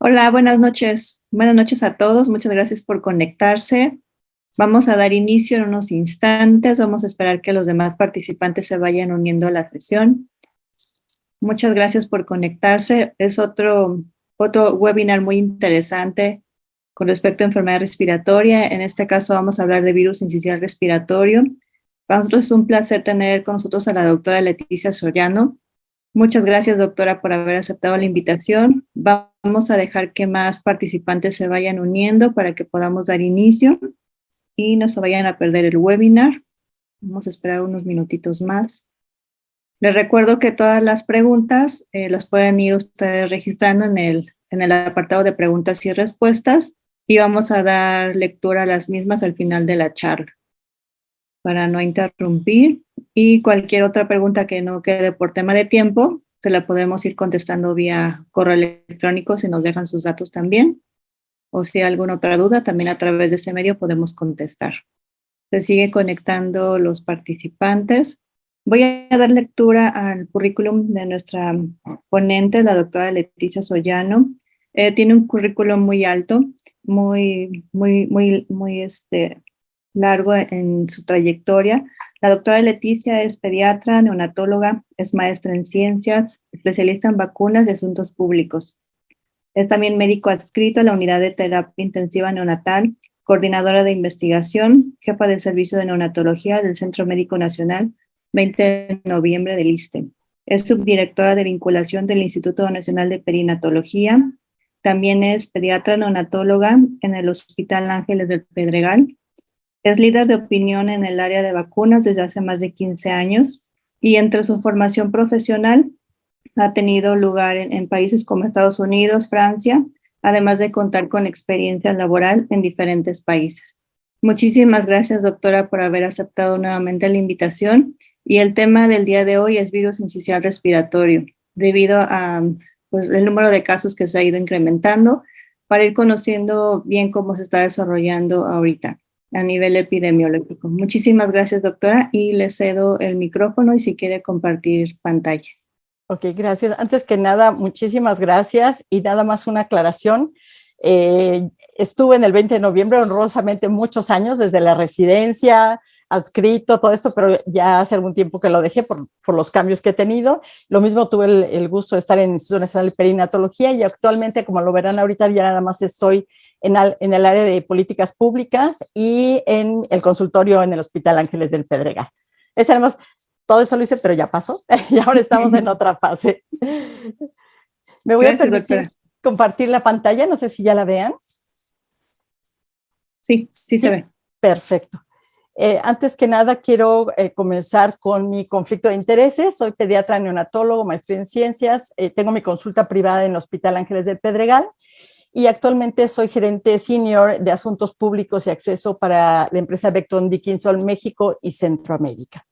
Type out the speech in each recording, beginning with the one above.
Hola, buenas noches. Buenas noches a todos. Muchas gracias por conectarse. Vamos a dar inicio en unos instantes. Vamos a esperar que los demás participantes se vayan uniendo a la sesión. Muchas gracias por conectarse. Es otro webinar muy interesante con respecto a enfermedad respiratoria. En este caso vamos a hablar de virus sincicial respiratorio. Para nosotros es un placer tener con nosotros a la doctora Leticia Soriano. Muchas gracias, doctora, por haber aceptado la invitación. Vamos a dejar que más participantes se vayan uniendo para que podamos dar inicio y no se vayan a perder el webinar. Vamos a esperar unos minutitos más. Les recuerdo que todas las preguntas las pueden ir ustedes registrando en el apartado de preguntas y respuestas y vamos a dar lectura a las mismas al final de la charla para no interrumpir. Y cualquier otra pregunta que no quede por tema de tiempo, se la podemos ir contestando vía correo electrónico si nos dejan sus datos también. O si hay alguna otra duda, también a través de ese medio podemos contestar. Se sigue conectando los participantes. Voy a dar lectura al currículum de nuestra ponente, la doctora Leticia Soriano. Tiene un currículum muy alto, muy largo en su trayectoria. La doctora Leticia es pediatra, neonatóloga, es maestra en ciencias, especialista en vacunas y asuntos públicos. Es también médico adscrito a la unidad de terapia intensiva neonatal, coordinadora de investigación, jefa del servicio de neonatología del Centro Médico Nacional 20 de noviembre del ISSSTE. Es subdirectora de vinculación del Instituto Nacional de Perinatología. También es pediatra neonatóloga en el Hospital Ángeles del Pedregal. Es líder de opinión en el área de vacunas desde hace más de 15 años y entre su formación profesional ha tenido lugar en países como Estados Unidos, Francia, además de contar con experiencia laboral en diferentes países. Muchísimas gracias, doctora, por haber aceptado nuevamente la invitación. Y el tema del día de hoy es virus sincicial respiratorio, debido a el número de casos que se ha ido incrementando, para ir conociendo bien cómo se está desarrollando ahorita a nivel epidemiológico. Muchísimas gracias, doctora, y le cedo el micrófono y si quiere compartir pantalla. Ok, gracias. Antes que nada, muchísimas gracias y nada más una aclaración. Estuve en el 20 de noviembre honrosamente muchos años, desde la residencia, adscrito, todo esto, pero ya hace algún tiempo que lo dejé por los cambios que he tenido. Lo mismo tuve el gusto de estar en el Instituto Nacional de Perinatología y actualmente, como lo verán ahorita, ya nada más estoy en el área de políticas públicas y en el consultorio en el Hospital Ángeles del Pedregal. Es además, todo eso lo hice, pero ya pasó y ahora estamos en otra fase. Me voy a permitir compartir la pantalla, no sé si ya la vean. Sí, sí se ve. Perfecto. Antes que nada, quiero comenzar con mi conflicto de intereses. Soy pediatra neonatólogo, maestría en ciencias. Tengo mi consulta privada en el Hospital Ángeles del Pedregal y actualmente soy gerente senior de asuntos públicos y acceso para la empresa Becton Dickinson México y Centroamérica.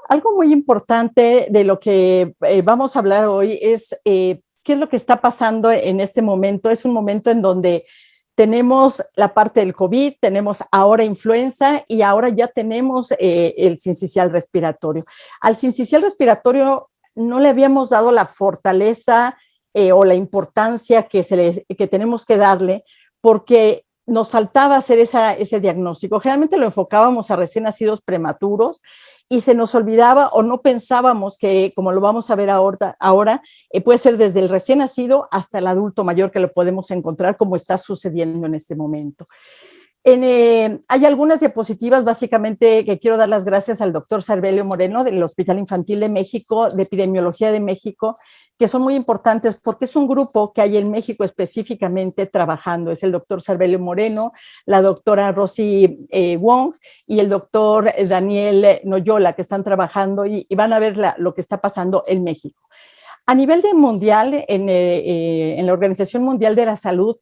Algo muy importante de lo que vamos a hablar hoy es qué es lo que está pasando en este momento. Es un momento en donde tenemos la parte del COVID, tenemos ahora influenza y ahora ya tenemos el sincicial respiratorio. Al sincicial respiratorio no le habíamos dado la fortaleza o la importancia que tenemos que darle porque nos faltaba hacer ese diagnóstico. Generalmente lo enfocábamos a recién nacidos prematuros y se nos olvidaba o no pensábamos que, como lo vamos a ver ahora puede ser desde el recién nacido hasta el adulto mayor que lo podemos encontrar, como está sucediendo en este momento. Hay algunas diapositivas, básicamente, que quiero dar las gracias al doctor Sarbelio Moreno del Hospital Infantil de México, de Epidemiología de México, que son muy importantes porque es un grupo que hay en México específicamente trabajando. Es el doctor Sarbelio Moreno, la doctora Rosy Wong y el doctor Daniel Noyola, que están trabajando y van a ver lo que está pasando en México. A nivel mundial, en la Organización Mundial de la Salud,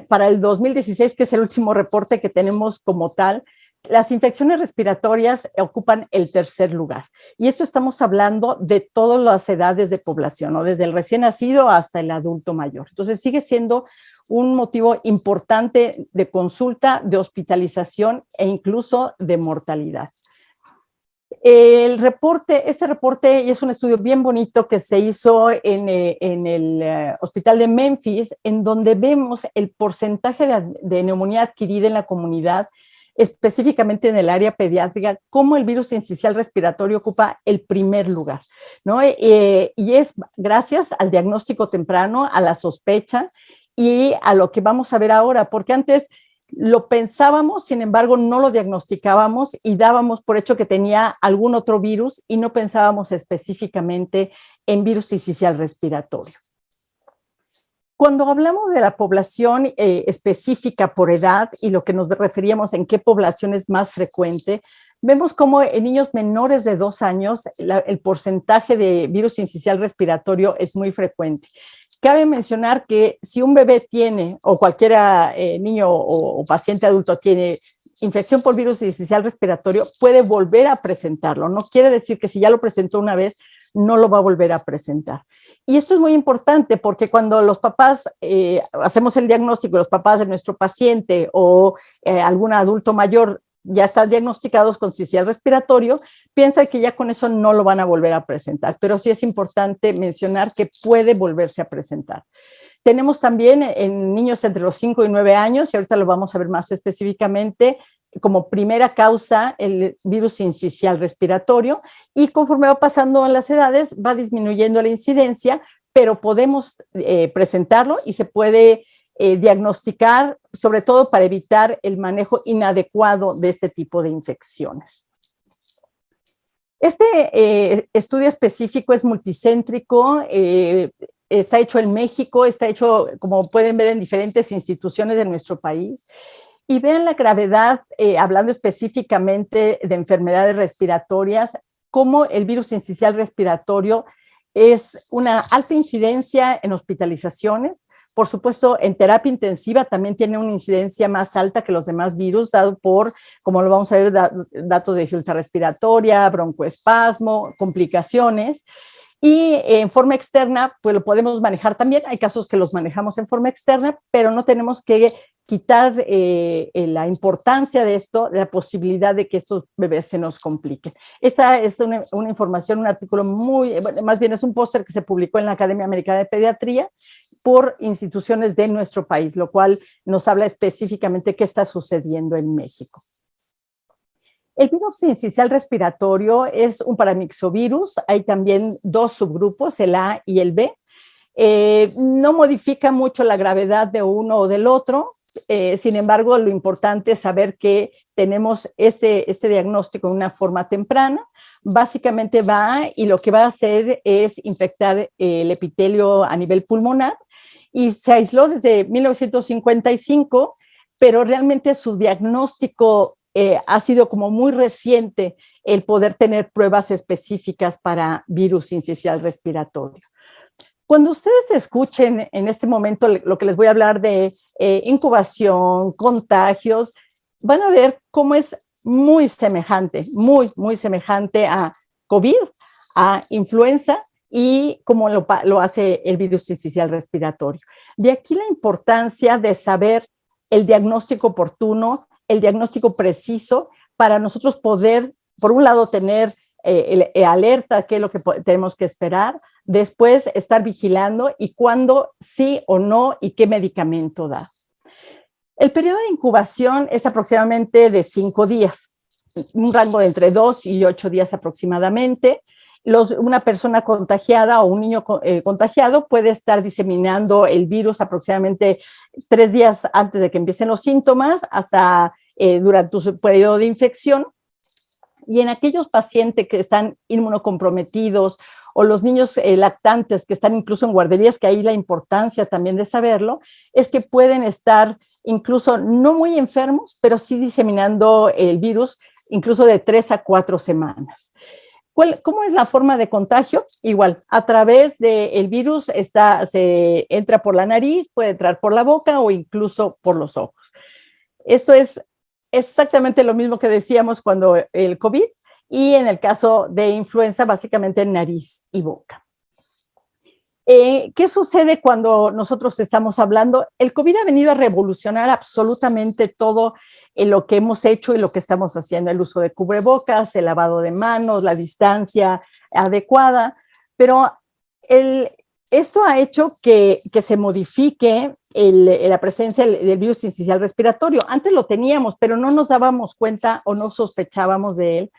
para el 2016, que es el último reporte que tenemos como tal, las infecciones respiratorias ocupan el tercer lugar. Y esto estamos hablando de todas las edades de población, ¿no? Desde el recién nacido hasta el adulto mayor. Entonces sigue siendo un motivo importante de consulta, de hospitalización e incluso de mortalidad. Este reporte y es un estudio bien bonito que se hizo en el hospital de Memphis, en donde vemos el porcentaje de neumonía adquirida en la comunidad, específicamente en el área pediátrica, cómo el virus sincicial respiratorio ocupa el primer lugar, ¿no? Y es gracias al diagnóstico temprano, a la sospecha y a lo que vamos a ver ahora, porque antes lo pensábamos, sin embargo, no lo diagnosticábamos y dábamos por hecho que tenía algún otro virus y no pensábamos específicamente en virus sincicial respiratorio. Cuando hablamos de la población específica por edad y lo que nos referíamos en qué población es más frecuente, vemos como en niños menores de 2 años el porcentaje de virus sincicial respiratorio es muy frecuente. Cabe mencionar que si un bebé tiene, o cualquier niño o paciente adulto tiene infección por virus sincicial respiratorio, puede volver a presentarlo. No quiere decir que si ya lo presentó una vez, no lo va a volver a presentar. Y esto es muy importante porque cuando los papás hacemos el diagnóstico, los papás de nuestro paciente o algún adulto mayor ya están diagnosticados con sincicial respiratorio, piensan que ya con eso no lo van a volver a presentar, pero sí es importante mencionar que puede volverse a presentar. Tenemos también en niños entre los 5 y 9 años, y ahorita lo vamos a ver más específicamente, como primera causa el virus sincicial respiratorio, y conforme va pasando en las edades va disminuyendo la incidencia, pero podemos presentarlo y se puede diagnosticar, sobre todo para evitar el manejo inadecuado de este tipo de infecciones. Este estudio específico es multicéntrico, está hecho en México, está hecho, como pueden ver, en diferentes instituciones de nuestro país. Y vean la gravedad, hablando específicamente de enfermedades respiratorias, cómo el virus sincicial respiratorio es una alta incidencia en hospitalizaciones. Por supuesto, en terapia intensiva también tiene una incidencia más alta que los demás virus, dado por, como lo vamos a ver, datos de dificultad respiratoria, broncoespasmo, complicaciones. Y en forma externa, pues lo podemos manejar también. Hay casos que los manejamos en forma externa, pero no tenemos que quitar la importancia de esto, de la posibilidad de que estos bebés se nos compliquen. Esta es una información, un artículo más bien es un póster que se publicó en la Academia Americana de Pediatría por instituciones de nuestro país, lo cual nos habla específicamente qué está sucediendo en México. El virus sincicial respiratorio es un paramyxovirus. Hay también 2 subgrupos, el A y el B. No modifica mucho la gravedad de uno o del otro. Sin embargo, lo importante es saber que tenemos este diagnóstico en una forma temprana. Básicamente va y lo que va a hacer es infectar el epitelio a nivel pulmonar y se aisló desde 1955, pero realmente su diagnóstico ha sido como muy reciente el poder tener pruebas específicas para virus sincicial respiratorio. Cuando ustedes escuchen en este momento lo que les voy a hablar de incubación, contagios, van a ver cómo es muy semejante, muy semejante a COVID, a influenza y cómo lo hace el virus sincicial respiratorio. De aquí la importancia de saber el diagnóstico oportuno, el diagnóstico preciso para nosotros poder, por un lado, tener alerta, qué es lo que tenemos que esperar, después estar vigilando y cuándo sí o no y qué medicamento dar. El periodo de incubación es aproximadamente de 5 días, un rango de entre 2 y 8 días aproximadamente. Una persona contagiada o un niño contagiado puede estar diseminando el virus aproximadamente 3 días antes de que empiecen los síntomas hasta durante su periodo de infección. Y en aquellos pacientes que están inmunocomprometidos o los niños lactantes que están incluso en guarderías, que ahí la importancia también de saberlo, es que pueden estar incluso no muy enfermos, pero sí diseminando el virus incluso de 3 a 4 semanas. ¿Cómo es la forma de contagio? Igual, a través del virus se entra por la nariz, puede entrar por la boca o incluso por los ojos. Esto es exactamente lo mismo que decíamos cuando el COVID y en el caso de influenza, básicamente en nariz y boca. ¿Qué sucede cuando nosotros estamos hablando? El COVID ha venido a revolucionar absolutamente todo lo que hemos hecho y lo que estamos haciendo, el uso de cubrebocas, el lavado de manos, la distancia adecuada, pero esto ha hecho que se modifique la presencia del virus sincicial respiratorio. Antes lo teníamos, pero no nos dábamos cuenta o no sospechábamos de él.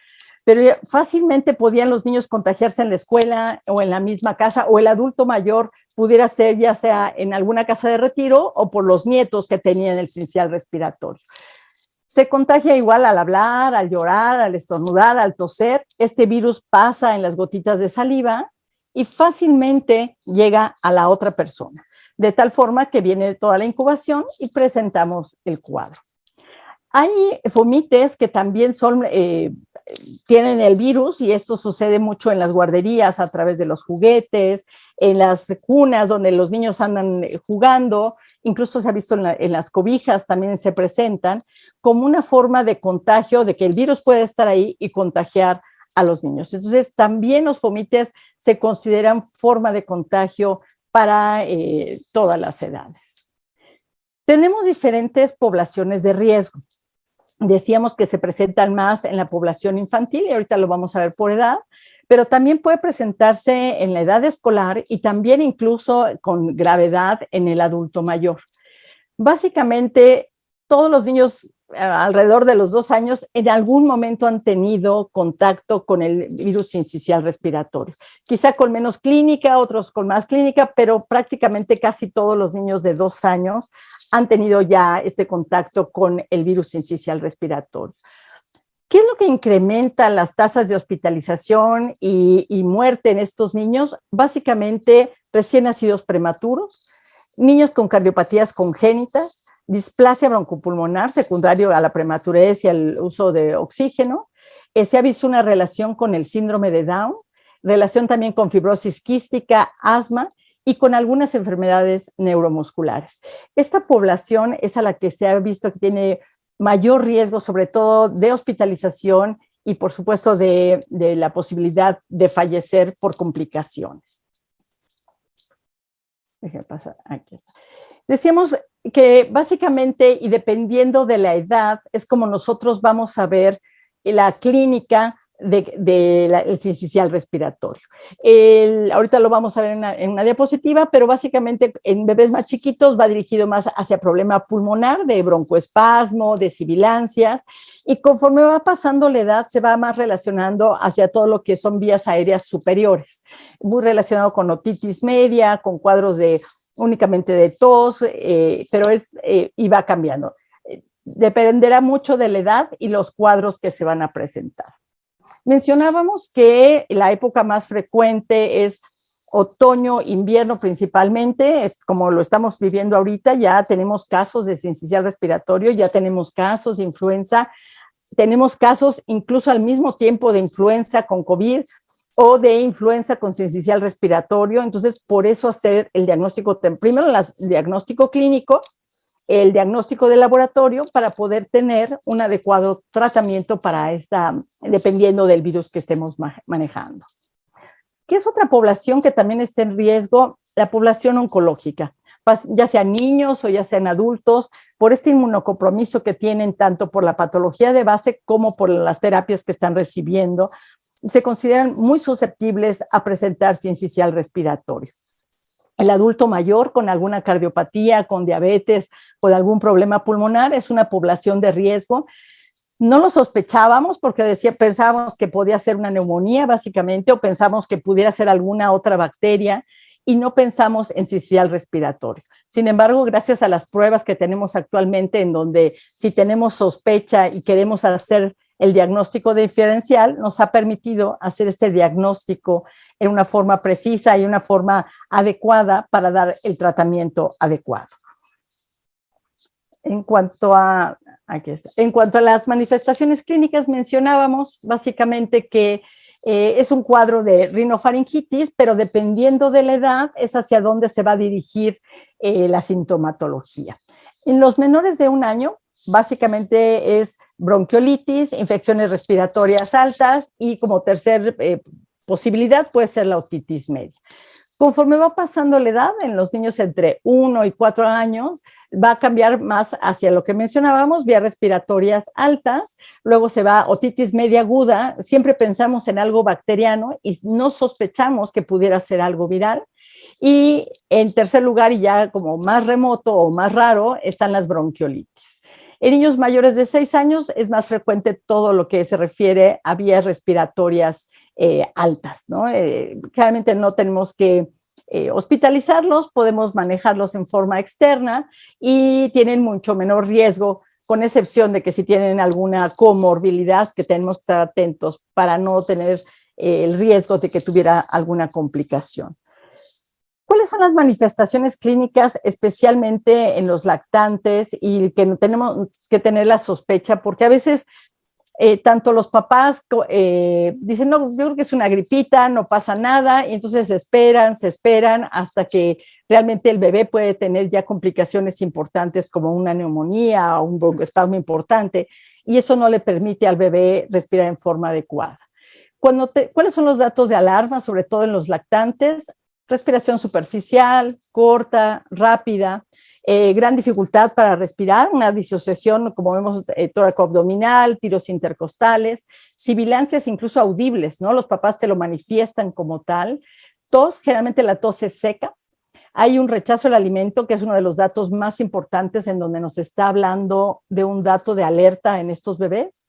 Pero fácilmente podían los niños contagiarse en la escuela o en la misma casa, o el adulto mayor pudiera ser ya sea en alguna casa de retiro o por los nietos que tenían el sincicial respiratorio. Se contagia igual al hablar, al llorar, al estornudar, al toser. Este virus pasa en las gotitas de saliva y fácilmente llega a la otra persona, de tal forma que viene toda la incubación y presentamos el cuadro. Hay fomites que también tienen el virus, y esto sucede mucho en las guarderías a través de los juguetes, en las cunas donde los niños andan jugando, incluso se ha visto en las cobijas también se presentan como una forma de contagio, de que el virus puede estar ahí y contagiar a los niños. Entonces, también los fomites se consideran forma de contagio para todas las edades. Tenemos diferentes poblaciones de riesgo. Decíamos que se presentan más en la población infantil y ahorita lo vamos a ver por edad, pero también puede presentarse en la edad escolar y también incluso con gravedad en el adulto mayor. Básicamente, todos los niños alrededor de los 2 años en algún momento han tenido contacto con el virus sincicial respiratorio. Quizá con menos clínica, otros con más clínica, pero prácticamente casi todos los niños de 2 años han tenido ya este contacto con el virus sincicial respiratorio. ¿Qué es lo que incrementa las tasas de hospitalización y muerte en estos niños? Básicamente, recién nacidos prematuros, niños con cardiopatías congénitas, displasia broncopulmonar secundario a la prematurez y al uso de oxígeno. Se ha visto una relación con el síndrome de Down, relación también con fibrosis quística, asma y con algunas enfermedades neuromusculares. Esta población es a la que se ha visto que tiene mayor riesgo, sobre todo de hospitalización y, por supuesto, de la posibilidad de fallecer por complicaciones. Déjame pasar, aquí está. Decíamos que básicamente, y dependiendo de la edad, es como nosotros vamos a ver la clínica del sincicial respiratorio. Ahorita lo vamos a ver en una diapositiva, pero básicamente en bebés más chiquitos va dirigido más hacia problema pulmonar, de broncoespasmo, de sibilancias, y conforme va pasando la edad se va más relacionando hacia todo lo que son vías aéreas superiores, muy relacionado con otitis media, con cuadros únicamente de tos, pero y va cambiando. Dependerá mucho de la edad y los cuadros que se van a presentar. Mencionábamos que la época más frecuente es otoño, invierno principalmente, es como lo estamos viviendo ahorita. Ya tenemos casos de sincicial respiratorio, ya tenemos casos de influenza, tenemos casos incluso al mismo tiempo de influenza con COVID o de influenza con sincicial respiratorio. Entonces, por eso hacer el diagnóstico, primero el diagnóstico clínico, el diagnóstico de laboratorio, para poder tener un adecuado tratamiento para dependiendo del virus que estemos manejando. ¿Qué es otra población que también está en riesgo? La población oncológica, ya sean niños o ya sean adultos, por este inmunocompromiso que tienen tanto por la patología de base como por las terapias que están recibiendo, se consideran muy susceptibles a presentar sincicial respiratorio. El adulto mayor con alguna cardiopatía, con diabetes o algún problema pulmonar es una población de riesgo. No lo sospechábamos porque pensábamos que podía ser una neumonía básicamente, o pensamos que pudiera ser alguna otra bacteria, y no pensamos en sincicial respiratorio. Sin embargo, gracias a las pruebas que tenemos actualmente, en donde si tenemos sospecha y queremos hacer el diagnóstico diferencial, nos ha permitido hacer este diagnóstico en una forma precisa y una forma adecuada para dar el tratamiento adecuado. En cuanto a las manifestaciones clínicas, mencionábamos básicamente que es un cuadro de rinofaringitis, pero dependiendo de la edad es hacia dónde se va a dirigir la sintomatología. En los menores de 1 año, básicamente es bronquiolitis, infecciones respiratorias altas, y como tercer posibilidad puede ser la otitis media. Conforme va pasando la edad, en los niños entre 1 y 4 años, va a cambiar más hacia lo que mencionábamos, vías respiratorias altas, luego se va otitis media aguda, siempre pensamos en algo bacteriano y no sospechamos que pudiera ser algo viral. Y en tercer lugar, y ya como más remoto o más raro, están las bronquiolitis. En niños mayores de 6 años es más frecuente todo lo que se refiere a vías respiratorias altas, ¿no? Claramente no tenemos que hospitalizarlos, podemos manejarlos en forma externa y tienen mucho menor riesgo, con excepción de que si tienen alguna comorbilidad, que tenemos que estar atentos para no tener el riesgo de que tuviera alguna complicación. ¿Cuáles son las manifestaciones clínicas, especialmente en los lactantes, y que tenemos que tener la sospecha? Porque a veces tanto los papás dicen, no, yo creo que es una gripita, no pasa nada, y entonces se esperan hasta que realmente el bebé puede tener ya complicaciones importantes como una neumonía o un broncoespasmo importante, y eso no le permite al bebé respirar en forma adecuada. ¿Cuáles son los datos de alarma, sobre todo en los lactantes? Respiración superficial, corta, rápida, gran dificultad para respirar, una disociación, como vemos, tóraco-abdominal, tiros intercostales, sibilancias incluso audibles, ¿no? Los papás te lo manifiestan como tal. Tos, generalmente la tos es seca. Hay un rechazo al alimento, que es uno de los datos más importantes en donde nos está hablando de un dato de alerta en estos bebés.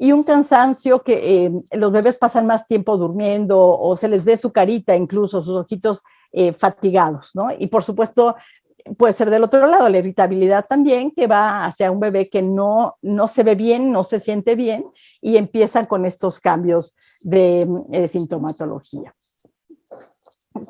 Y un cansancio que los bebés pasan más tiempo durmiendo o se les ve su carita, incluso sus ojitos fatigados, ¿no? Y por supuesto, puede ser del otro lado, la irritabilidad también, que va hacia un bebé que no se ve bien, no se siente bien y empiezan con estos cambios de sintomatología.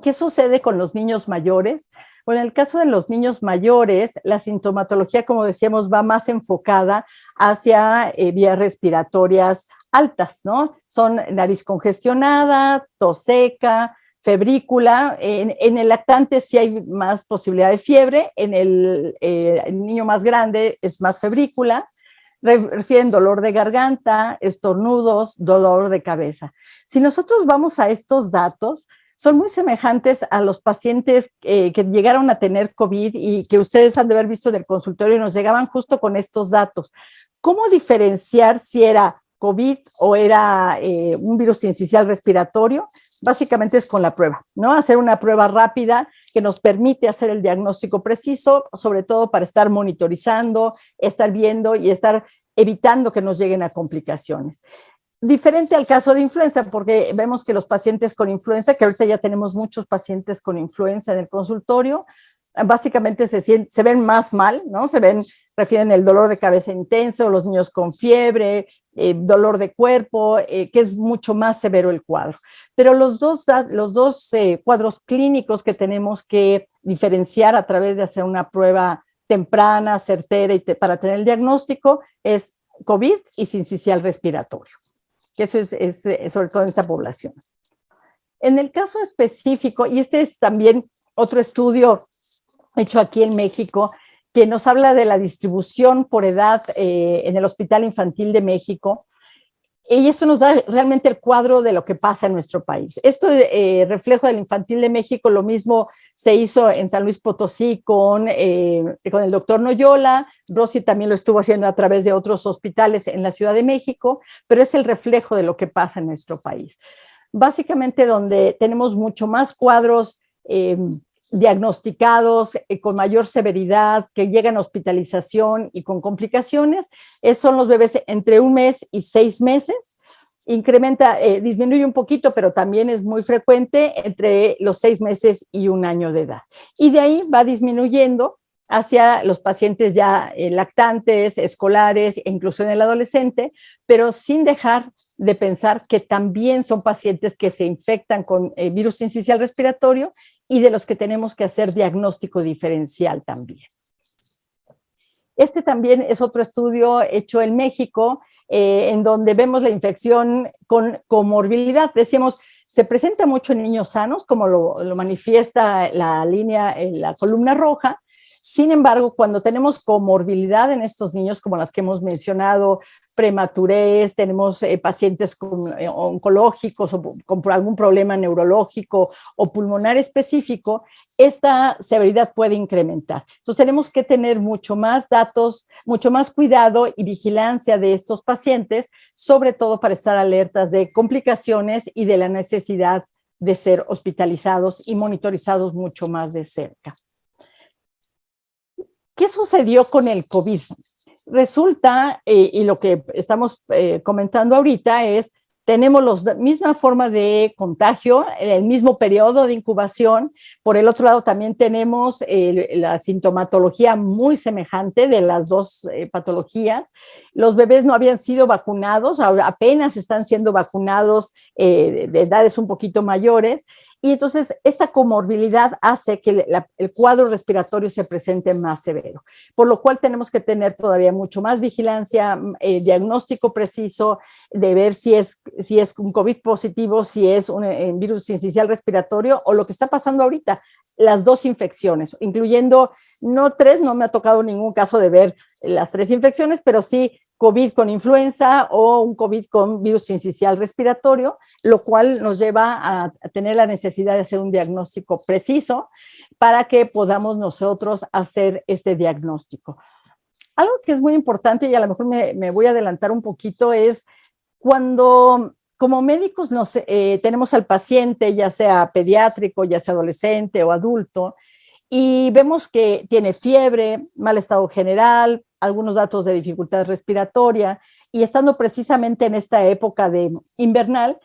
¿Qué sucede con los niños mayores? Bueno, en el caso de los niños mayores, la sintomatología, como decíamos, va más enfocada hacia vías respiratorias altas, ¿no? Son nariz congestionada, tos seca, febrícula. En el lactante sí hay más posibilidad de fiebre, en el niño más grande es más febrícula. Refieren dolor de garganta, estornudos, dolor de cabeza. Si nosotros vamos a estos datos, son muy semejantes a los pacientes que llegaron a tener COVID y que ustedes han de haber visto del consultorio y nos llegaban justo con estos datos. ¿Cómo diferenciar si era COVID o era un virus sincicial respiratorio? Básicamente es con la prueba, ¿no? Hacer una prueba rápida que nos permite hacer el diagnóstico preciso, sobre todo para estar monitorizando, estar viendo y estar evitando que nos lleguen a complicaciones. Diferente al caso de influenza, porque vemos que los pacientes con influenza, que ahorita ya tenemos muchos pacientes con influenza en el consultorio, básicamente se ven más mal, ¿no? Refieren el dolor de cabeza intenso, los niños con fiebre, dolor de cuerpo, que es mucho más severo el cuadro. Pero los dos cuadros clínicos que tenemos que diferenciar a través de hacer una prueba temprana, certera y para tener el diagnóstico es COVID y sincicial respiratorio, que eso es sobre todo en esa población. En el caso específico, y este es también otro estudio hecho aquí en México, que nos habla de la distribución por edad en el Hospital Infantil de México, y esto nos da realmente el cuadro de lo que pasa en nuestro país. Esto reflejo del Infantil de México, lo mismo se hizo en San Luis Potosí con el doctor Noyola. Rosy también lo estuvo haciendo a través de otros hospitales en la Ciudad de México, pero es el reflejo de lo que pasa en nuestro país. Básicamente donde tenemos mucho más cuadros diagnosticados con mayor severidad, que llegan a hospitalización y con complicaciones, son los bebés entre 1 mes y 6 meses. Disminuye un poquito, pero también es muy frecuente entre los 6 meses y 1 año de edad. Y de ahí va disminuyendo hacia los pacientes ya lactantes, escolares e incluso en el adolescente, pero sin dejar de pensar que también son pacientes que se infectan con virus sincicial respiratorio y de los que tenemos que hacer diagnóstico diferencial también. Este también es otro estudio hecho en México, en donde vemos la infección con comorbilidad. Decíamos, se presenta mucho en niños sanos, como lo manifiesta la línea, la columna roja, Sin embargo, cuando tenemos comorbilidad en estos niños, como las que hemos mencionado, prematurez, tenemos pacientes oncológicos o con algún problema neurológico o pulmonar específico, esta severidad puede incrementar. Entonces tenemos que tener mucho más datos, mucho más cuidado y vigilancia de estos pacientes, sobre todo para estar alertas de complicaciones y de la necesidad de ser hospitalizados y monitorizados mucho más de cerca. ¿Qué sucedió con el COVID? Resulta, y lo que estamos comentando ahorita es, tenemos la misma forma de contagio, el mismo periodo de incubación. Por el otro lado, también tenemos la sintomatología muy semejante de las dos patologías. Los bebés no habían sido vacunados, apenas están siendo vacunados de edades un poquito mayores. Y entonces esta comorbilidad hace que el cuadro respiratorio se presente más severo, por lo cual tenemos que tener todavía mucho más vigilancia, diagnóstico preciso de ver si es un COVID positivo, si es un virus sincicial respiratorio o lo que está pasando ahorita, las dos infecciones, incluyendo no tres, no me ha tocado ningún caso de ver las tres infecciones, pero sí COVID con influenza o un COVID con virus sincicial respiratorio, lo cual nos lleva a tener la necesidad de hacer un diagnóstico preciso para que podamos nosotros hacer este diagnóstico. Algo que es muy importante, y a lo mejor me voy a adelantar un poquito, es cuando como médicos tenemos al paciente, ya sea pediátrico, ya sea adolescente o adulto, y vemos que tiene fiebre, mal estado general, algunos datos de dificultad respiratoria, y estando precisamente en esta época de invernal,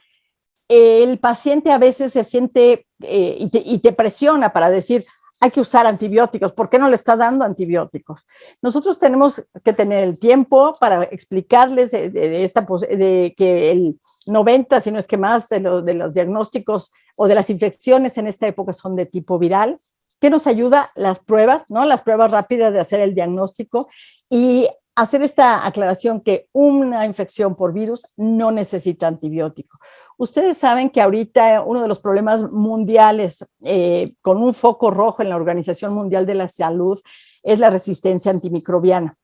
el paciente a veces se siente y te presiona para decir, hay que usar antibióticos, ¿por qué no le está dando antibióticos? Nosotros tenemos que tener el tiempo para explicarles de que el 90, si no es que más, de los diagnósticos o de las infecciones en esta época son de tipo viral. ¿Qué nos ayuda? Las pruebas, ¿no? Las pruebas rápidas de hacer el diagnóstico y hacer esta aclaración que una infección por virus no necesita antibiótico. Ustedes saben que ahorita uno de los problemas mundiales con un foco rojo en la Organización Mundial de la Salud es la resistencia antimicrobiana.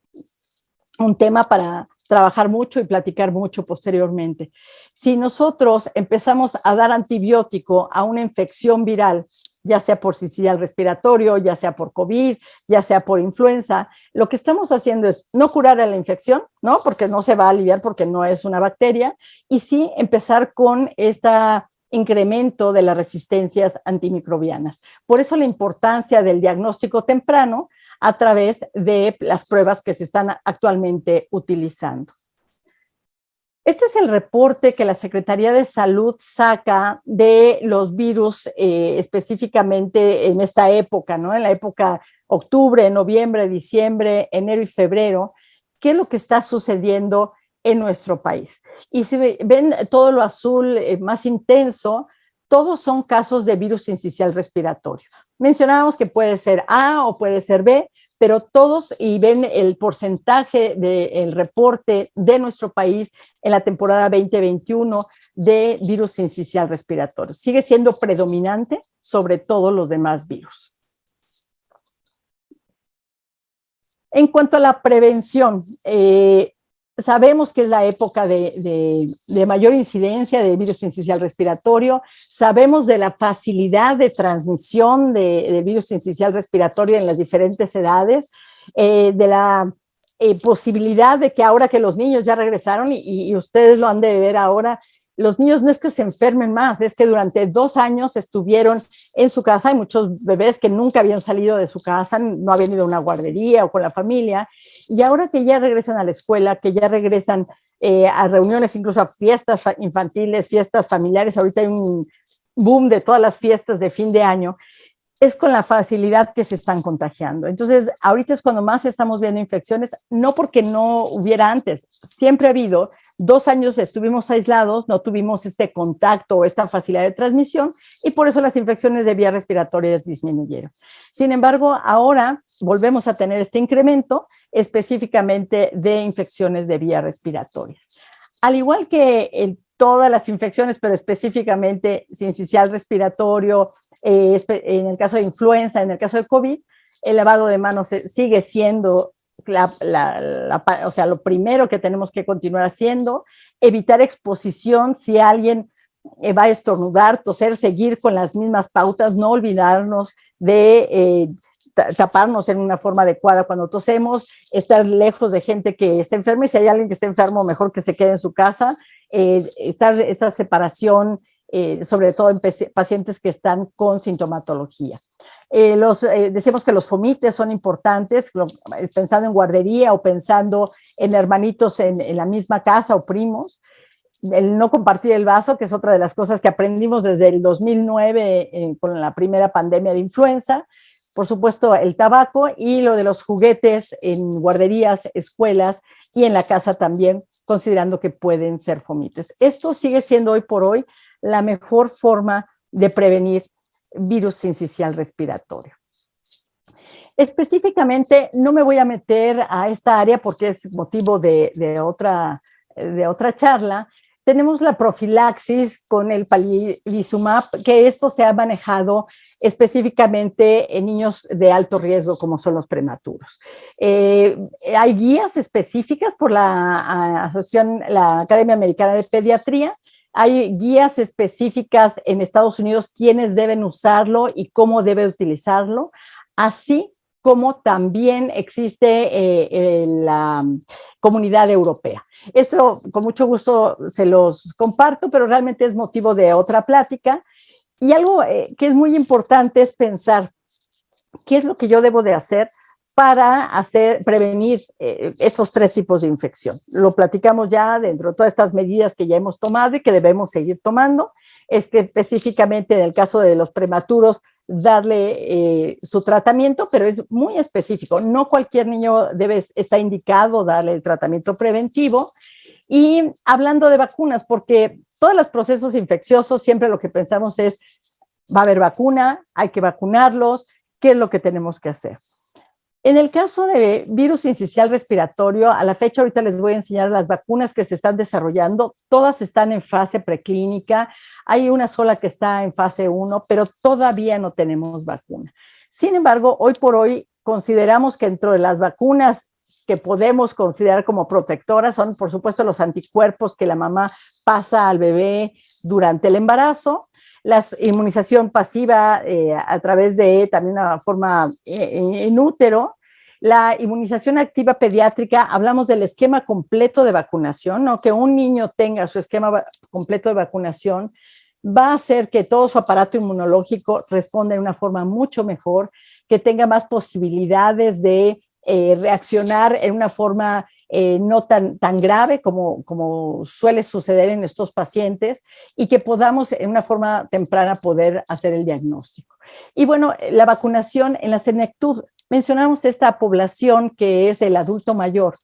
Un tema para trabajar mucho y platicar mucho posteriormente. Si nosotros empezamos a dar antibiótico a una infección viral, ya sea por sincicial respiratorio, ya sea por COVID, ya sea por influenza, lo que estamos haciendo es no curar a la infección, ¿no? Porque no se va a aliviar porque no es una bacteria, y sí empezar con este incremento de las resistencias antimicrobianas. Por eso la importancia del diagnóstico temprano a través de las pruebas que se están actualmente utilizando. Este es el reporte que la Secretaría de Salud saca de los virus específicamente en esta época, ¿no? En la época octubre, noviembre, diciembre, enero y febrero. ¿Qué es lo que está sucediendo en nuestro país? Y si ven todo lo azul más intenso, todos son casos de virus sincicial respiratorio. Mencionábamos que puede ser A o puede ser B, pero todos, y ven el porcentaje del reporte de nuestro país en la temporada 2021 de virus sincicial respiratorio. Sigue siendo predominante sobre todos los demás virus. En cuanto a la prevención, sabemos que es la época de mayor incidencia de virus sincicial respiratorio, sabemos de la facilidad de transmisión de virus sincicial respiratorio en las diferentes edades, de la posibilidad de que ahora que los niños ya regresaron, y ustedes lo han de ver ahora, los niños no es que se enfermen más, es que durante 2 años estuvieron en su casa. Hay muchos bebés que nunca habían salido de su casa, no habían ido a una guardería o con la familia, y ahora que ya regresan a la escuela, que ya regresan a reuniones, incluso a fiestas infantiles, fiestas familiares, ahorita hay un boom de todas las fiestas de fin de año, es con la facilidad que se están contagiando. Entonces, ahorita es cuando más estamos viendo infecciones, no porque no hubiera antes, siempre ha habido. 2 años estuvimos aislados, no tuvimos este contacto o esta facilidad de transmisión, y por eso las infecciones de vías respiratorias disminuyeron. Sin embargo, ahora volvemos a tener este incremento específicamente de infecciones de vías respiratorias. Al igual que todas las infecciones, pero específicamente sincicial respiratorio, en el caso de influenza, en el caso de COVID, el lavado de manos sigue siendo o sea, lo primero que tenemos que continuar haciendo, evitar exposición si alguien va a estornudar, toser, seguir con las mismas pautas, no olvidarnos de taparnos en una forma adecuada cuando tosemos, estar lejos de gente que esté enferma y si hay alguien que esté enfermo, mejor que se quede en su casa, estar esa separación, sobre todo en pacientes que están con sintomatología. Decimos que los fomites son importantes, pensando en guardería o pensando en hermanitos en la misma casa o primos. El no compartir el vaso, que es otra de las cosas que aprendimos desde el 2009 con la primera pandemia de influenza. Por supuesto, el tabaco y lo de los juguetes en guarderías, escuelas y en la casa también, considerando que pueden ser fomites. Esto sigue siendo hoy por hoy la mejor forma de prevenir virus sincicial respiratorio. Específicamente, no me voy a meter a esta área porque es motivo de otra charla. Tenemos la profilaxis con el palivizumab, que esto se ha manejado específicamente en niños de alto riesgo, como son los prematuros. Hay guías específicas por la asociación, la Academia Americana de Pediatría. Hay guías específicas en Estados Unidos, quiénes deben usarlo y cómo debe utilizarlo, así como también existe la Comunidad Europea. Esto con mucho gusto se los comparto, pero realmente es motivo de otra plática. Y algo que es muy importante es pensar qué es lo que yo debo de hacer para prevenir esos tres tipos de infección. Lo platicamos ya dentro de todas estas medidas que ya hemos tomado y que debemos seguir tomando. Es que específicamente en el caso de los prematuros, darle su tratamiento, pero es muy específico. No cualquier niño está indicado darle el tratamiento preventivo. Y hablando de vacunas, porque todos los procesos infecciosos siempre lo que pensamos es, va a haber vacuna, hay que vacunarlos, ¿qué es lo que tenemos que hacer? En el caso de virus sincicial respiratorio, a la fecha ahorita les voy a enseñar las vacunas que se están desarrollando. Todas están en fase preclínica. Hay una sola que está en fase 1, pero todavía no tenemos vacuna. Sin embargo, hoy por hoy consideramos que dentro de las vacunas que podemos considerar como protectoras son, por supuesto, los anticuerpos que la mamá pasa al bebé durante el embarazo, la inmunización pasiva a través de también una forma en útero, la inmunización activa pediátrica, hablamos del esquema completo de vacunación, ¿no? Que un niño tenga su esquema completo de vacunación va a hacer que todo su aparato inmunológico responda de una forma mucho mejor, que tenga más posibilidades de reaccionar en una forma no tan grave como suele suceder en estos pacientes y que podamos en una forma temprana poder hacer el diagnóstico. Y bueno, la vacunación en la senectud, mencionamos esta población que es el adulto mayor,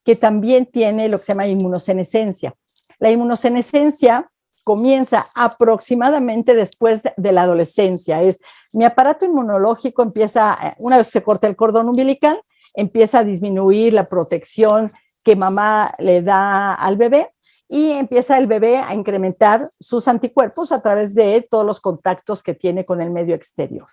que también tiene lo que se llama inmunosenescencia. La inmunosenescencia comienza aproximadamente después de la adolescencia. Mi aparato inmunológico empieza, una vez se corta el cordón umbilical, empieza a disminuir la protección que mamá le da al bebé y empieza el bebé a incrementar sus anticuerpos a través de todos los contactos que tiene con el medio exterior.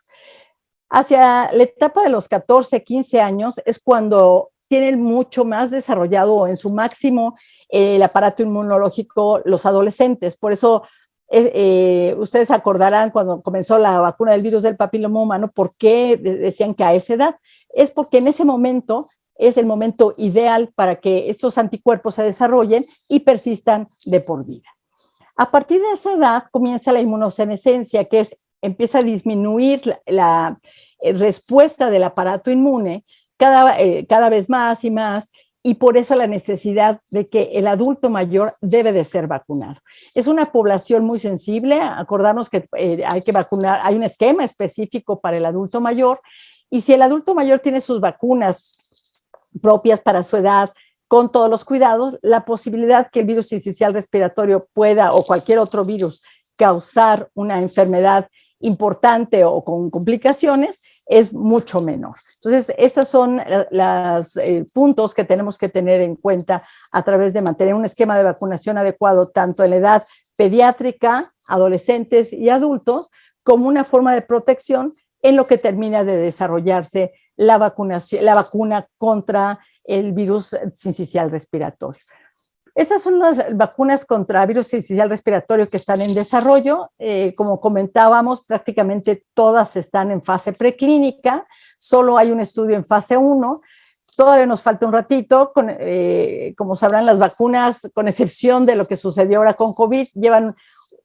Hacia la etapa de los 14, 15 años es cuando tienen mucho más desarrollado en su máximo el aparato inmunológico los adolescentes. Por eso ustedes acordarán cuando comenzó la vacuna del virus del papiloma humano, ¿por qué decían que a esa edad? Es porque en ese momento es el momento ideal para que estos anticuerpos se desarrollen y persistan de por vida. A partir de esa edad comienza la inmunosenescencia, que empieza a disminuir la respuesta del aparato inmune cada vez más y más, y por eso la necesidad de que el adulto mayor debe de ser vacunado. Es una población muy sensible, acordarnos que hay que vacunar, hay un esquema específico para el adulto mayor, y si el adulto mayor tiene sus vacunas propias para su edad, con todos los cuidados, la posibilidad que el virus sincicial respiratorio pueda, o cualquier otro virus, causar una enfermedad importante o con complicaciones es mucho menor. Entonces, esos son los puntos que tenemos que tener en cuenta a través de mantener un esquema de vacunación adecuado tanto en la edad pediátrica, adolescentes y adultos, como una forma de protección en lo que termina de desarrollarse la vacuna contra el virus sincicial respiratorio. Esas son las vacunas contra virus sincicial respiratorio que están en desarrollo. Como comentábamos, prácticamente todas están en fase preclínica. Solo hay un estudio en fase 1. Todavía nos falta un ratito. Como sabrán, las vacunas, con excepción de lo que sucedió ahora con COVID, llevan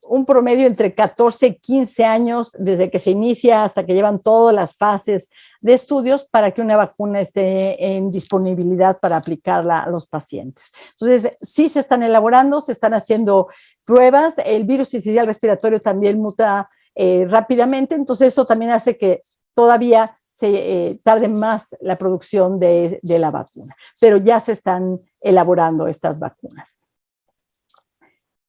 un promedio entre 14 y 15 años desde que se inicia hasta que llevan todas las fases de estudios para que una vacuna esté en disponibilidad para aplicarla a los pacientes. Entonces, sí se están elaborando, se están haciendo pruebas. El virus sincicial respiratorio también muta rápidamente, entonces eso también hace que todavía se tarde más la producción de la vacuna, pero ya se están elaborando estas vacunas.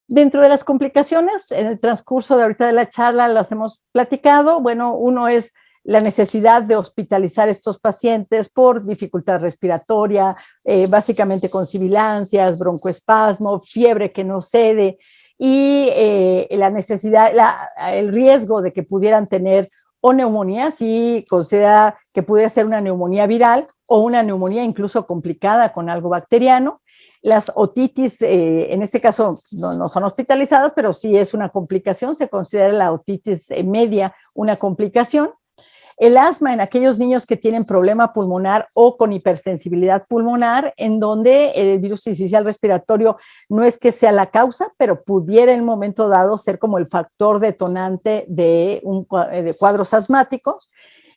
Dentro de las complicaciones, en el transcurso de ahorita de la charla las hemos platicado. Bueno, uno es la necesidad de hospitalizar a estos pacientes por dificultad respiratoria, básicamente con sibilancias, broncoespasmo, fiebre que no cede y la necesidad, el riesgo de que pudieran tener o neumonía, si considera que pudiera ser una neumonía viral o una neumonía incluso complicada con algo bacteriano. Las otitis, en este caso, no son hospitalizadas, pero sí es una complicación, se considera la otitis media una complicación. El asma en aquellos niños que tienen problema pulmonar o con hipersensibilidad pulmonar, en donde el virus sincicial respiratorio no es que sea la causa, pero pudiera en un momento dado ser como el factor detonante de cuadros asmáticos.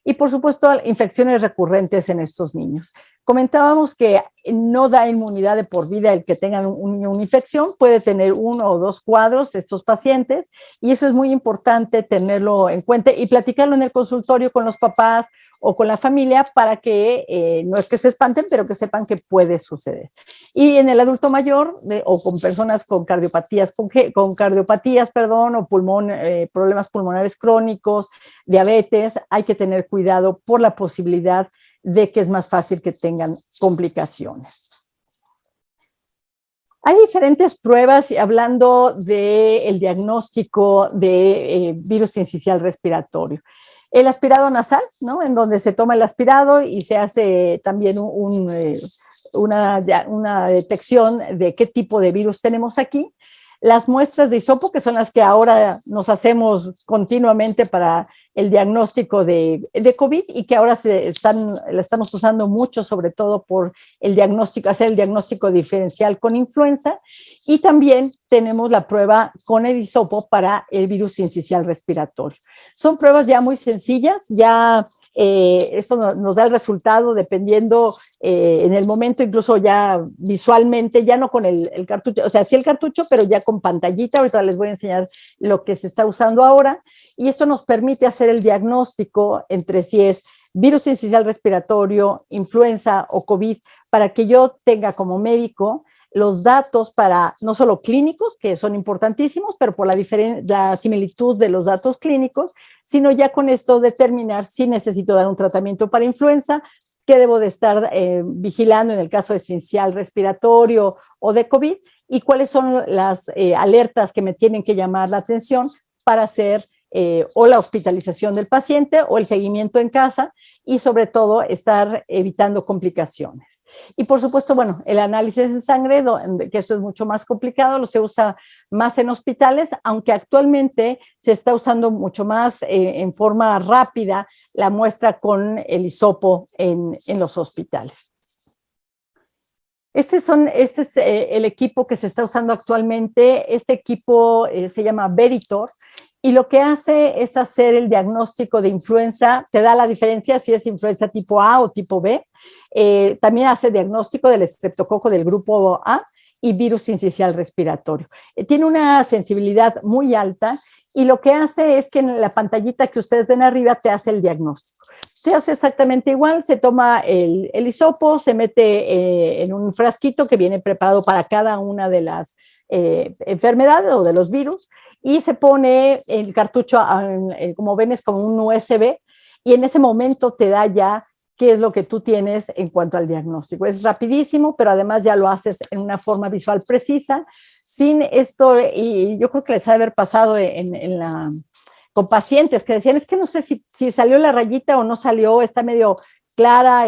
Y, por supuesto, infecciones recurrentes en estos niños. Comentábamos que no da inmunidad de por vida el que tengan un niño una infección, puede tener 1 o 2 cuadros estos pacientes, y eso es muy importante tenerlo en cuenta y platicarlo en el consultorio con los papás o con la familia para que no es que se espanten, pero que sepan que puede suceder. Y en el adulto mayor o con personas con cardiopatías, o problemas pulmonares crónicos, diabetes, hay que tener cuidado por la posibilidad de que es más fácil que tengan complicaciones. Hay diferentes pruebas hablando del diagnóstico de virus sincicial respiratorio. El aspirado nasal, ¿no? En donde se toma el aspirado y se hace también una detección de qué tipo de virus tenemos aquí. Las muestras de hisopo, que son las que ahora nos hacemos continuamente para el diagnóstico de COVID y que ahora la estamos usando mucho, sobre todo por hacer el diagnóstico diferencial con influenza, y también tenemos la prueba con el hisopo para el virus sincicial respiratorio. Son pruebas ya muy sencillas, ya eso nos da el resultado dependiendo en el momento, incluso ya visualmente, ya no con el cartucho, o sea, sí el cartucho, pero ya con pantallita. Ahorita les voy a enseñar lo que se está usando ahora, y esto nos permite hacer el diagnóstico entre si es virus sincicial respiratorio, influenza o COVID, para que yo tenga como médico los datos para no solo clínicos, que son importantísimos, pero por la similitud de los datos clínicos, sino ya con esto determinar si necesito dar un tratamiento para influenza, qué debo de estar vigilando en el caso de sincicial respiratorio o de COVID, y cuáles son las alertas que me tienen que llamar la atención para hacer o la hospitalización del paciente o el seguimiento en casa, y sobre todo estar evitando complicaciones. Y por supuesto, bueno, el análisis de sangre, que esto es mucho más complicado, lo se usa más en hospitales, aunque actualmente se está usando mucho más en forma rápida la muestra con el hisopo en los hospitales. Este es el equipo que se está usando actualmente. Este equipo se llama Veritor, y lo que hace es hacer el diagnóstico de influenza. Te da la diferencia si es influenza tipo A o tipo B. También hace diagnóstico del estreptococo del grupo A y virus sincicial respiratorio. Tiene una sensibilidad muy alta, y lo que hace es que en la pantallita que ustedes ven arriba te hace el diagnóstico. Se hace exactamente igual, se toma el hisopo, se mete en un frasquito que viene preparado para cada una de las enfermedad o de los virus, y se pone el cartucho, como ven, es como un USB, y en ese momento te da ya qué es lo que tú tienes en cuanto al diagnóstico. Es rapidísimo, pero además ya lo haces en una forma visual precisa. Sin esto, y yo creo que les ha de haber pasado con pacientes que decían, es que no sé si salió la rayita o no salió, está medio clara,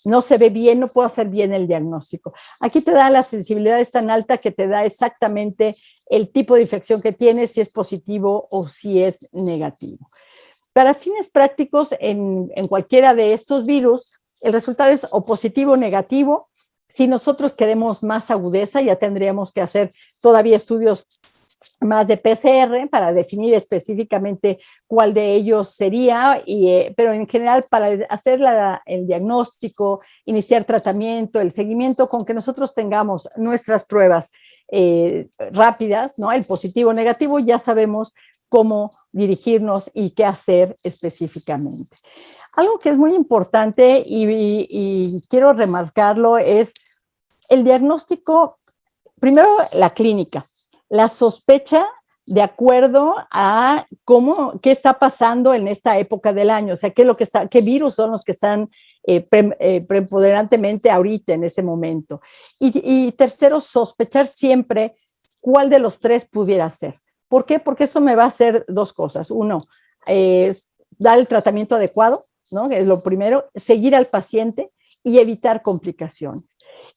no se ve bien, no puedo hacer bien el diagnóstico. Aquí te da la sensibilidad es tan alta que te da exactamente el tipo de infección que tienes, si es positivo o si es negativo. Para fines prácticos, en cualquiera de estos virus, el resultado es o positivo o negativo. Si nosotros queremos más agudeza, ya tendríamos que hacer todavía estudios más de PCR para definir específicamente cuál de ellos sería, pero en general para hacer el diagnóstico, iniciar tratamiento, el seguimiento, con que nosotros tengamos nuestras pruebas rápidas, ¿no? El positivo o negativo, ya sabemos cómo dirigirnos y qué hacer específicamente. Algo que es muy importante y quiero remarcarlo es el diagnóstico, primero la clínica, la sospecha de acuerdo a qué está pasando en esta época del año, o sea, qué virus son los que están preponderantemente ahorita en ese momento. Y tercero, sospechar siempre cuál de los tres pudiera ser. ¿Por qué? Porque eso me va a hacer dos cosas. Uno, dar el tratamiento adecuado, ¿no? Es lo primero, seguir al paciente y evitar complicaciones.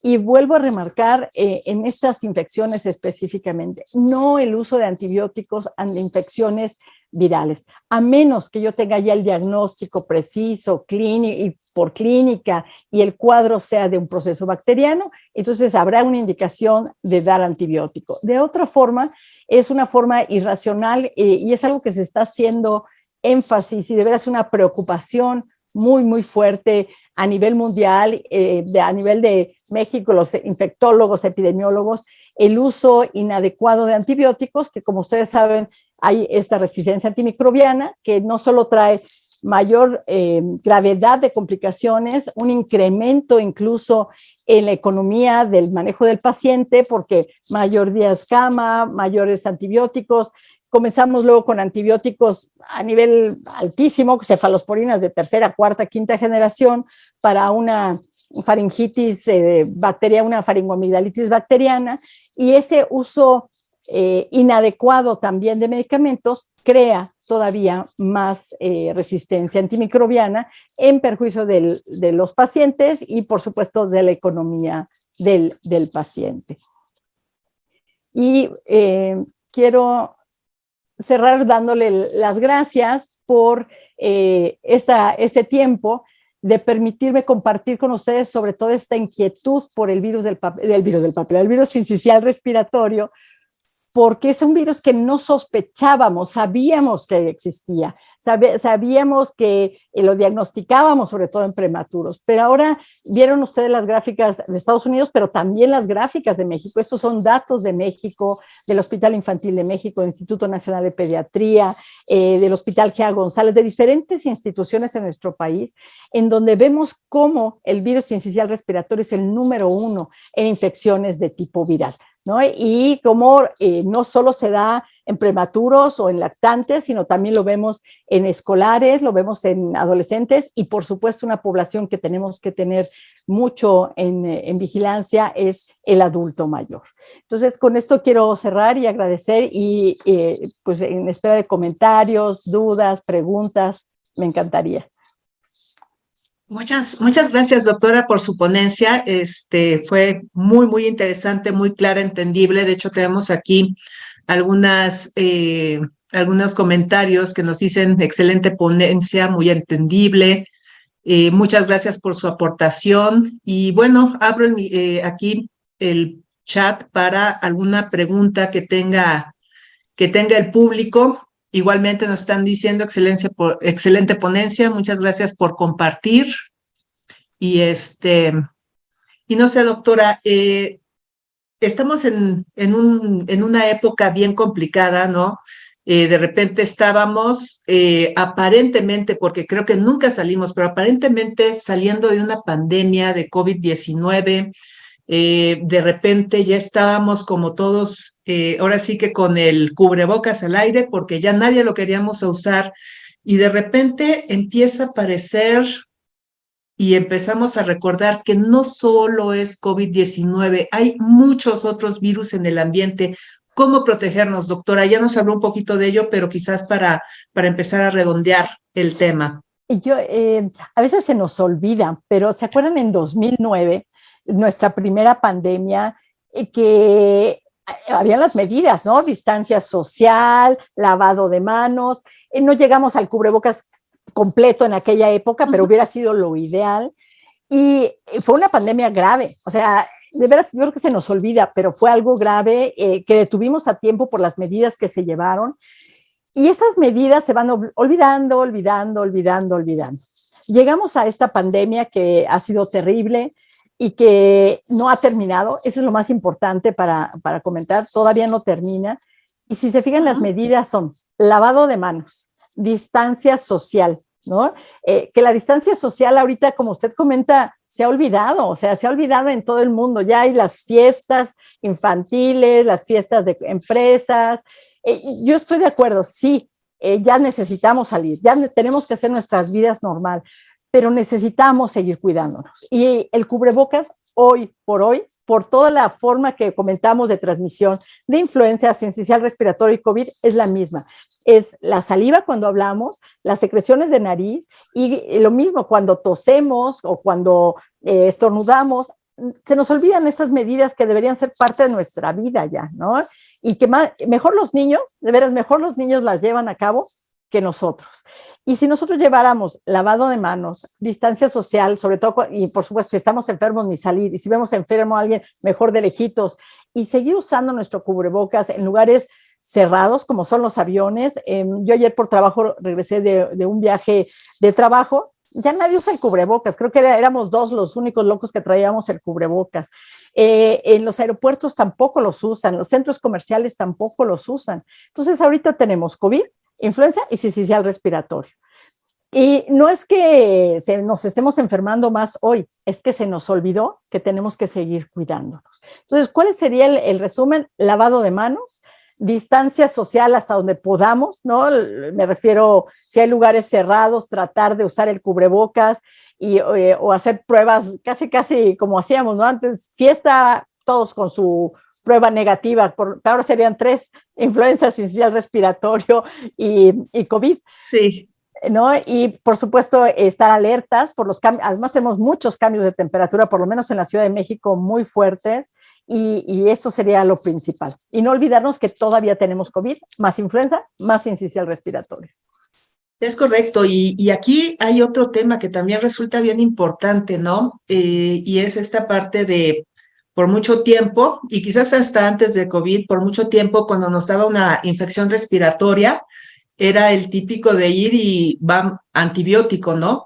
Y vuelvo a remarcar en estas infecciones específicamente, no el uso de antibióticos ante infecciones virales, a menos que yo tenga ya el diagnóstico preciso, clínico y por clínica, y el cuadro sea de un proceso bacteriano, entonces habrá una indicación de dar antibiótico. De otra forma, es una forma irracional y es algo que se está haciendo énfasis y de veras una preocupación muy, muy fuerte a nivel mundial, a nivel de México, los infectólogos, epidemiólogos, el uso inadecuado de antibióticos, que como ustedes saben, hay esta resistencia antimicrobiana que no solo trae mayor gravedad de complicaciones, un incremento incluso en la economía del manejo del paciente, porque mayor días cama, mayores antibióticos. Comenzamos luego con antibióticos a nivel altísimo, cefalosporinas de tercera, cuarta, quinta generación para una faringitis bacteriana, una faringoamigdalitis bacteriana, y ese uso inadecuado también de medicamentos crea todavía más resistencia antimicrobiana en perjuicio de los pacientes y, por supuesto, de la economía del paciente. Y quiero cerrar dándole las gracias por este tiempo de permitirme compartir con ustedes sobre todo esta inquietud por el virus el virus sincicial respiratorio, porque es un virus que no sospechábamos, sabíamos que existía, sabíamos que lo diagnosticábamos sobre todo en prematuros, pero ahora vieron ustedes las gráficas de Estados Unidos, pero también las gráficas de México. Estos son datos de México, del Hospital Infantil de México, del Instituto Nacional de Pediatría, del Hospital Gea González, de diferentes instituciones en nuestro país, en donde vemos cómo el virus sincicial respiratorio es el número 1 en infecciones de tipo viral, ¿no? Y como no solo se da en prematuros o en lactantes, sino también lo vemos en escolares, lo vemos en adolescentes y por supuesto una población que tenemos que tener mucho en vigilancia es el adulto mayor. Entonces, con esto quiero cerrar y agradecer y pues en espera de comentarios, dudas, preguntas, me encantaría. Muchas gracias, doctora, por su ponencia. Fue muy, muy interesante, muy clara, entendible. De hecho, tenemos aquí algunos comentarios que nos dicen excelente ponencia, muy entendible. Muchas gracias por su aportación. Y bueno, abro aquí el chat para alguna pregunta que tenga el público. Igualmente nos están diciendo excelente ponencia, muchas gracias por compartir. Y no sé, doctora, estamos en una época bien complicada, ¿no? De repente estábamos aparentemente, porque creo que nunca salimos, pero aparentemente saliendo de una pandemia de COVID-19, De repente ya estábamos como todos, ahora sí que con el cubrebocas al aire, porque ya nadie lo queríamos usar, y de repente empieza a aparecer y empezamos a recordar que no solo es COVID-19, hay muchos otros virus en el ambiente. ¿Cómo protegernos, doctora? Ya nos habló un poquito de ello, pero quizás para empezar a redondear el tema. A veces se nos olvida, pero ¿se acuerdan en 2009, nuestra primera pandemia, que había las medidas, ¿no? Distancia social, lavado de manos, no llegamos al cubrebocas completo en aquella época, pero hubiera sido lo ideal. Y fue una pandemia grave, o sea, de veras, yo creo que se nos olvida, pero fue algo grave que detuvimos a tiempo por las medidas que se llevaron. Y esas medidas se van olvidando. Llegamos a esta pandemia que ha sido terrible y que no ha terminado. Eso es lo más importante para comentar. Todavía no termina. Y si se fijan, las medidas son lavado de manos, distancia social, ¿no? Que la distancia social ahorita, como usted comenta, se ha olvidado, o sea, se ha olvidado en todo el mundo. Ya hay las fiestas infantiles, las fiestas de empresas. Yo estoy de acuerdo, sí, ya necesitamos salir, ya tenemos que hacer nuestras vidas normal, pero necesitamos seguir cuidándonos. Y el cubrebocas, hoy, por toda la forma que comentamos de transmisión de influenza, sincicial respiratorio y COVID, es la misma. Es la saliva cuando hablamos, las secreciones de nariz y lo mismo cuando tosemos o cuando estornudamos. Se nos olvidan estas medidas que deberían ser parte de nuestra vida ya, ¿no? Y que mejor los niños, de veras, mejor los niños las llevan a cabo que nosotros. Y si nosotros lleváramos lavado de manos, distancia social, sobre todo, y por supuesto, si estamos enfermos, ni salir, y si vemos enfermo a alguien, mejor de lejitos, y seguir usando nuestro cubrebocas en lugares cerrados, como son los aviones. Yo ayer por trabajo regresé de un viaje de trabajo, ya nadie usa el cubrebocas, creo que éramos dos los únicos locos que traíamos el cubrebocas. En los aeropuertos tampoco los usan, los centros comerciales tampoco los usan. Entonces ahorita tenemos COVID, influenza y sincicial respiratorio. Y no es que nos estemos enfermando más hoy, es que se nos olvidó que tenemos que seguir cuidándonos. Entonces, ¿cuál sería el resumen? Lavado de manos, distancia social hasta donde podamos, ¿no? Me refiero, si hay lugares cerrados, tratar de usar el cubrebocas o hacer pruebas casi como hacíamos, ¿no? Antes, fiesta, todos con su prueba negativa, ahora serían 3, influenza, sincicial respiratorio y COVID. Sí. ¿No? Y por supuesto estar alertas por los cambios, además tenemos muchos cambios de temperatura, por lo menos en la Ciudad de México, muy fuertes, y eso sería lo principal. Y no olvidarnos que todavía tenemos COVID, más influenza, más sincicial respiratorio. Es correcto, y aquí hay otro tema que también resulta bien importante, ¿no? Y es esta parte de, por mucho tiempo, y quizás hasta antes de COVID, por mucho tiempo, cuando nos daba una infección respiratoria, era el típico de ir y va antibiótico, ¿no?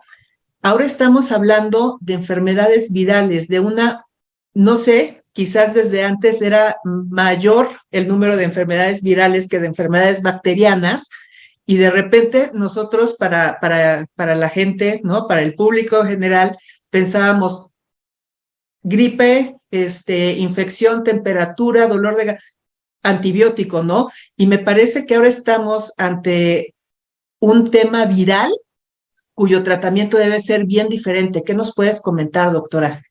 Ahora estamos hablando de enfermedades virales, de una, no sé, quizás desde antes era mayor el número de enfermedades virales que de enfermedades bacterianas, y de repente nosotros para la gente, ¿no? Para el público en general, pensábamos gripe, infección, temperatura, dolor de antibiótico, ¿no? Y me parece que ahora estamos ante un tema viral cuyo tratamiento debe ser bien diferente. ¿Qué nos puedes comentar, doctora?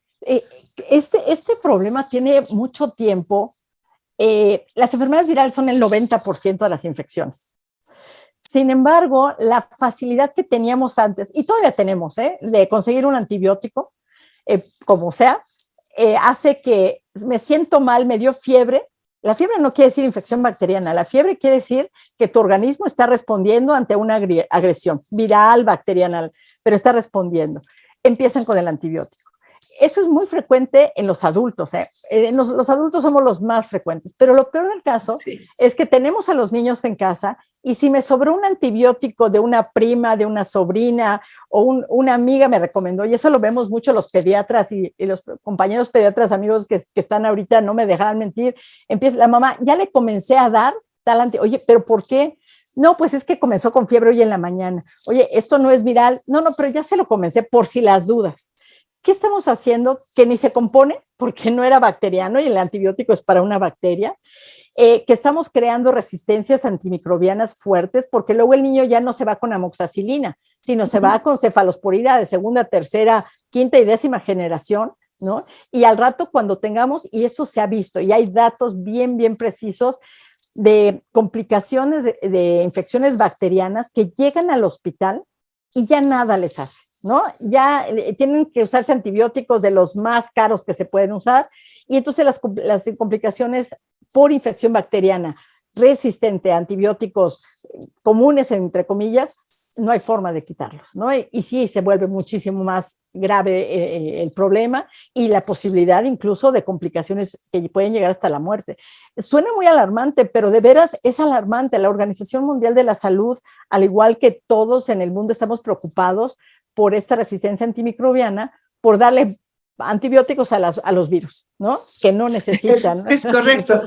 Este problema tiene mucho tiempo. Las enfermedades virales son el 90% de las infecciones. Sin embargo, la facilidad que teníamos antes, y todavía tenemos, de conseguir un antibiótico, como sea, hace que me siento mal, me dio fiebre. La fiebre no quiere decir infección bacteriana, la fiebre quiere decir que tu organismo está respondiendo ante una agresión viral, bacteriana, pero está respondiendo. Empiezan con el antibiótico. Eso es muy frecuente en los adultos. Los adultos somos los más frecuentes, pero lo peor del caso es que tenemos a los niños en casa y si me sobró un antibiótico de una prima, de una sobrina o una amiga me recomendó, y eso lo vemos mucho los pediatras y los compañeros pediatras, amigos que están ahorita, no me dejarán mentir, empieza la mamá, ya le comencé a dar tal oye, ¿pero por qué? No, pues es que comenzó con fiebre hoy en la mañana. Oye, esto no es viral. No, pero ya se lo comencé por si las dudas. ¿qué estamos haciendo que ni se compone porque no era bacteriano y el antibiótico es para una bacteria? Que estamos creando resistencias antimicrobianas fuertes porque luego el niño ya no se va con amoxicilina, sino se va con cefalosporina de segunda, tercera, quinta y décima generación, ¿no? Y al rato cuando tengamos, y eso se ha visto, y hay datos bien, bien precisos de complicaciones de infecciones bacterianas que llegan al hospital y ya nada les hace, ¿no? Ya tienen que usarse antibióticos de los más caros que se pueden usar, y entonces las complicaciones por infección bacteriana resistente a antibióticos comunes, entre comillas, no hay forma de quitarlos, ¿no? Y sí, se vuelve muchísimo más grave el problema y la posibilidad incluso de complicaciones que pueden llegar hasta la muerte. Suena muy alarmante, pero de veras es alarmante. La Organización Mundial de la Salud, al igual que todos en el mundo, estamos preocupados por esta resistencia antimicrobiana, por darle antibióticos a los virus, ¿no? Que no necesitan. Es correcto.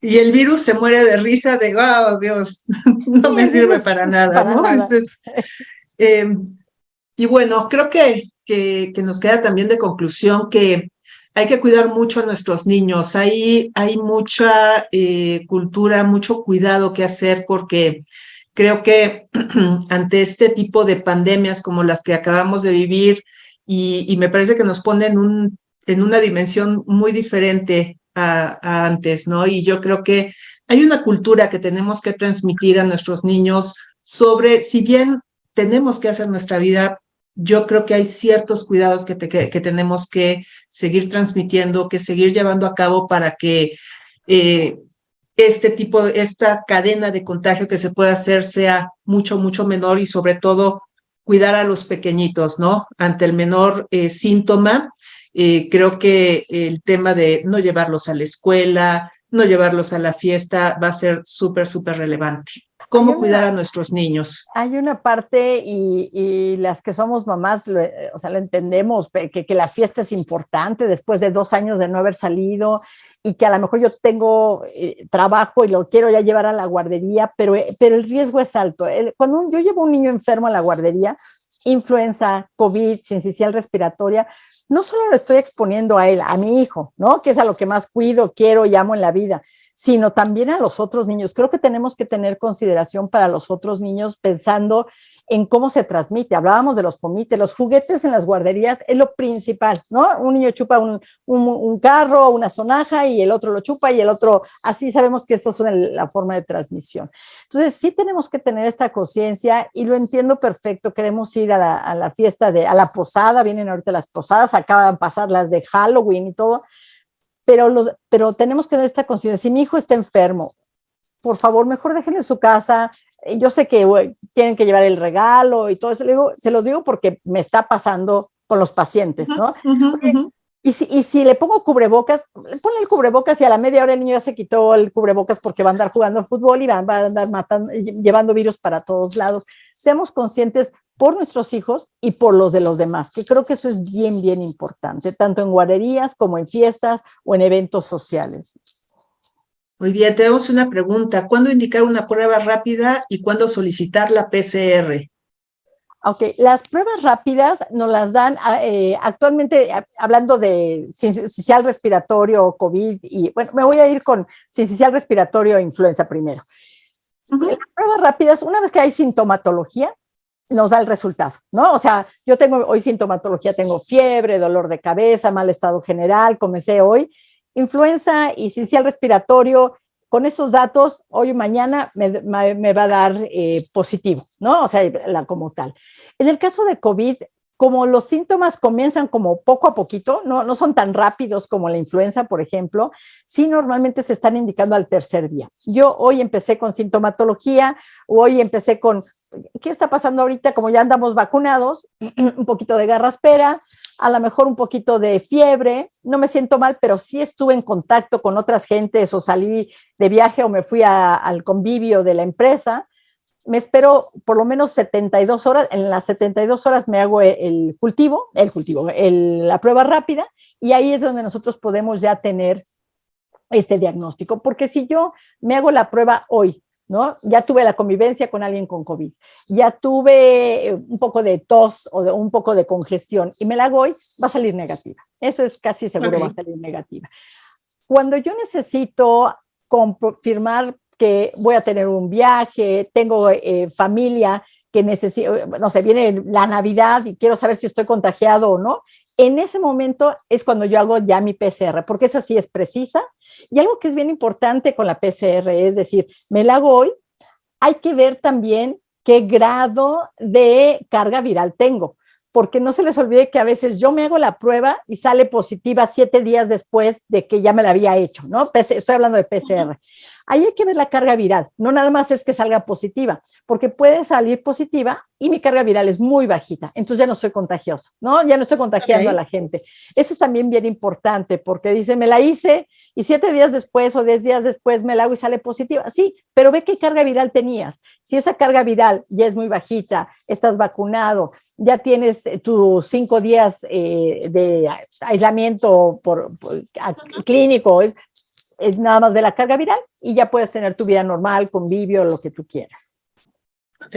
Y el virus se muere de risa de, oh, Dios, no Sí, me sirve para nada, ¿no? nada. Y bueno, creo que nos queda también de conclusión que hay que cuidar mucho a nuestros niños. Hay mucha cultura, mucho cuidado que hacer porque creo que ante este tipo de pandemias como las que acabamos de vivir y me parece que nos ponen en una dimensión muy diferente a antes, ¿no? Y yo creo que hay una cultura que tenemos que transmitir a nuestros niños sobre, si bien tenemos que hacer nuestra vida, yo creo que hay ciertos cuidados que tenemos que seguir transmitiendo, que seguir llevando a cabo para que esta cadena de contagio que se puede hacer sea mucho, mucho menor y sobre todo cuidar a los pequeñitos, ¿no? Ante el menor síntoma, creo que el tema de no llevarlos a la escuela, no llevarlos a la fiesta va a ser súper, súper relevante. ¿Cómo cuidar a nuestros niños? Hay una parte y las que somos mamás, o sea, lo entendemos, que la fiesta es importante después de 2 años de no haber salido y que a lo mejor yo tengo trabajo y lo quiero ya llevar a la guardería, pero el riesgo es alto. Cuando yo llevo a un niño enfermo a la guardería, influenza, COVID, sincicial respiratoria, no solo lo estoy exponiendo a él, a mi hijo, ¿no? Que es a lo que más cuido, quiero y amo en la vida, sino también a los otros niños. Creo que tenemos que tener consideración para los otros niños pensando en cómo se transmite. Hablábamos de los fomites, los juguetes en las guarderías es lo principal, ¿no? Un niño chupa un carro, una sonaja y el otro lo chupa y el otro, así sabemos que eso es la forma de transmisión. Entonces sí tenemos que tener esta conciencia y lo entiendo perfecto. Queremos ir a la fiesta, a la posada, vienen ahorita las posadas, acaban de pasar las de Halloween y todo, pero tenemos que dar esta conciencia. Si mi hijo está enfermo, por favor, mejor déjenlo en su casa. Yo sé que tienen que llevar el regalo y todo eso. Se los digo porque me está pasando con los pacientes, ¿no? Y si le pongo cubrebocas, ponle el cubrebocas y a la media hora el niño ya se quitó el cubrebocas porque va a andar jugando fútbol y va a andar llevando virus para todos lados. Seamos conscientes por nuestros hijos y por los de los demás, que creo que eso es bien, bien importante, tanto en guarderías como en fiestas o en eventos sociales. Muy bien, tenemos una pregunta. ¿Cuándo indicar una prueba rápida y cuándo solicitar la PCR? Ok, las pruebas rápidas nos las dan actualmente, hablando de sincicial respiratorio o COVID, y bueno, me voy a ir con sincicial respiratorio e influenza primero. Las pruebas rápidas, una vez que hay sintomatología, nos da el resultado, ¿no? O sea, yo tengo hoy sintomatología, tengo fiebre, dolor de cabeza, mal estado general, comencé hoy, influenza y sincicial respiratorio. Con esos datos, hoy o mañana me va a dar positivo, ¿no? O sea, como tal. En el caso de COVID, como los síntomas comienzan como poco a poquito, no son tan rápidos como la influenza, por ejemplo, sí normalmente se están indicando al tercer día. Yo hoy empecé con sintomatología, hoy empecé con, ¿qué está pasando ahorita? Como ya andamos vacunados, un poquito de garraspera, a lo mejor un poquito de fiebre, no me siento mal, pero sí estuve en contacto con otras gentes o salí de viaje o me fui al convivio de la empresa. Me espero por lo menos 72 horas, en las 72 horas me hago la prueba rápida y ahí es donde nosotros podemos ya tener este diagnóstico, porque si yo me hago la prueba hoy, ¿no? Ya tuve la convivencia con alguien con COVID, ya tuve un poco de tos o un poco de congestión y me la hago hoy, va a salir negativa. Eso es casi seguro, va a salir negativa. Cuando yo necesito confirmar que voy a tener un viaje, tengo familia que necesito, no sé, viene la Navidad y quiero saber si estoy contagiado o no, en ese momento es cuando yo hago ya mi PCR, porque esa sí es precisa. Y algo que es bien importante con la PCR es decir, me la hago hoy, hay que ver también qué grado de carga viral tengo, porque no se les olvide que a veces yo me hago la prueba y sale positiva 7 días después de que ya me la había hecho, ¿no? Estoy hablando de PCR. Ahí hay que ver la carga viral, no nada más es que salga positiva, porque puede salir positiva y mi carga viral es muy bajita, entonces ya no soy contagioso, ¿no? Ya no estoy contagiando a la gente. Eso es también bien importante, porque dice, me la hice y 7 días después o 10 días después me la hago y sale positiva. Sí, pero ve qué carga viral tenías. Si esa carga viral ya es muy bajita, estás vacunado, ya tienes tus 5 días de aislamiento clínico, nada más ve la carga viral y ya puedes tener tu vida normal, convivio, lo que tú quieras. Ok.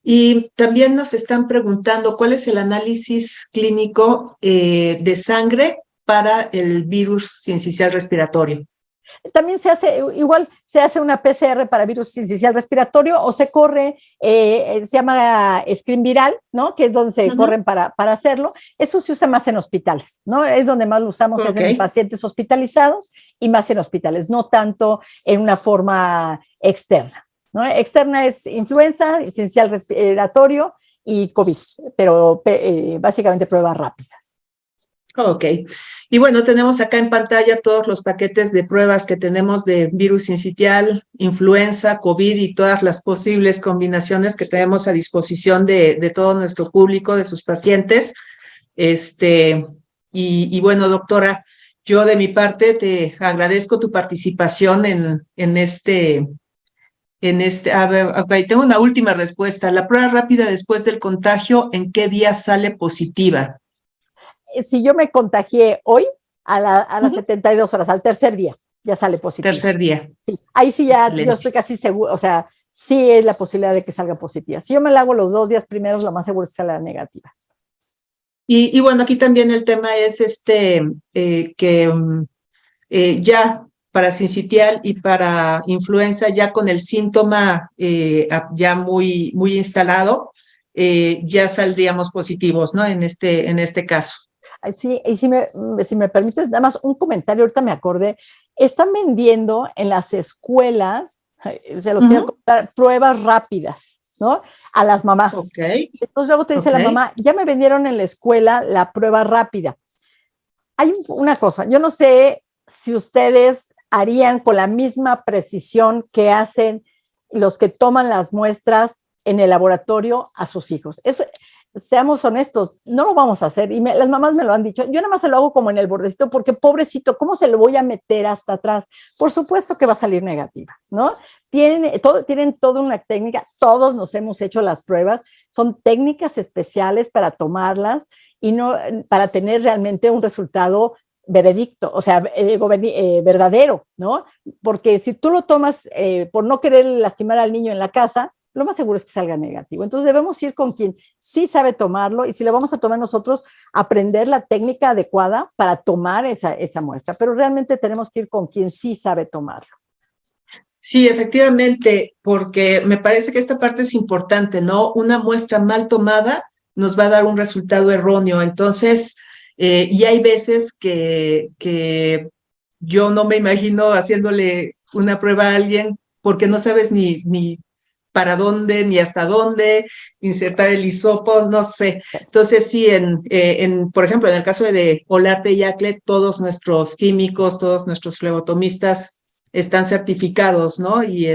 Y también nos están preguntando cuál es el análisis clínico de sangre para el virus sincicial respiratorio. También se hace, igual se hace una PCR para virus sincicial respiratorio o se corre, se llama screen viral, ¿no? Que es donde se corren para hacerlo. Eso se usa más en hospitales, ¿no? Es donde más lo usamos, es en pacientes hospitalizados y más en hospitales, no tanto en una forma externa, ¿no? Externa es influenza, sincicial respiratorio y COVID, pero básicamente pruebas rápidas. Ok. Y bueno, tenemos acá en pantalla todos los paquetes de pruebas que tenemos de virus sincicial, influenza, COVID y todas las posibles combinaciones que tenemos a disposición de todo nuestro público, de sus pacientes. Y bueno, doctora, yo de mi parte te agradezco tu participación en este. A ver, okay, tengo una última respuesta. La prueba rápida después del contagio, ¿en qué día sale positiva? Si yo me contagié hoy, a las 72 horas, al tercer día, ya sale positivo. Tercer día. Sí. Ahí sí ya Excelente. yo estoy casi seguro, o sea, sí es la posibilidad de que salga positiva. Si yo me la hago los 2 días primeros, lo más seguro es que salga negativa. Y bueno, aquí también el tema es que ya para sincitial y para influenza, ya con el síntoma ya muy instalado, ya saldríamos positivos, ¿no? En este caso. Sí, y si me permites, nada más un comentario, ahorita me acordé, están vendiendo en las escuelas, se los quiero contar, pruebas rápidas, ¿no? A las mamás. Okay. Entonces luego te dice la mamá, ya me vendieron en la escuela la prueba rápida. Hay una cosa, yo no sé si ustedes harían con la misma precisión que hacen los que toman las muestras en el laboratorio a sus hijos. Eso, seamos honestos, no lo vamos a hacer. Y las mamás me lo han dicho. Yo nada más se lo hago como en el bordecito, porque pobrecito, ¿cómo se lo voy a meter hasta atrás? Por supuesto que va a salir negativa, ¿no? Tienen toda una técnica, todos nos hemos hecho las pruebas, son técnicas especiales para tomarlas y no para tener realmente un resultado veredicto, o sea, verdadero, ¿no? Porque si tú lo tomas por no querer lastimar al niño en la casa, lo más seguro es que salga negativo. Entonces debemos ir con quien sí sabe tomarlo y si lo vamos a tomar nosotros, aprender la técnica adecuada para tomar esa muestra, pero realmente tenemos que ir con quien sí sabe tomarlo. Sí, efectivamente, porque me parece que esta parte es importante, ¿no? Una muestra mal tomada nos va a dar un resultado erróneo. Entonces, y hay veces que yo no me imagino haciéndole una prueba a alguien porque no sabes ni para dónde, ni hasta dónde insertar el hisopo, no sé. Entonces, sí, por ejemplo, en el caso de Olarte y Yacle, todos nuestros químicos, todos nuestros flebotomistas están certificados, ¿no? Y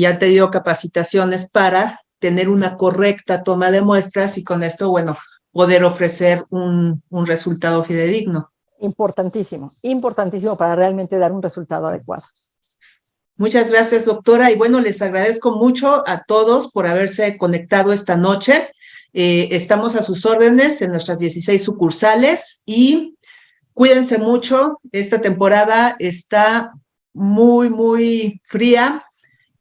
han tenido capacitaciones para tener una correcta toma de muestras y con esto, bueno, poder ofrecer un resultado fidedigno. Importantísimo, importantísimo para realmente dar un resultado adecuado. Muchas gracias, doctora. Y bueno, les agradezco mucho a todos por haberse conectado esta noche. Estamos a sus órdenes en nuestras 16 sucursales y cuídense mucho. Esta temporada está muy, muy fría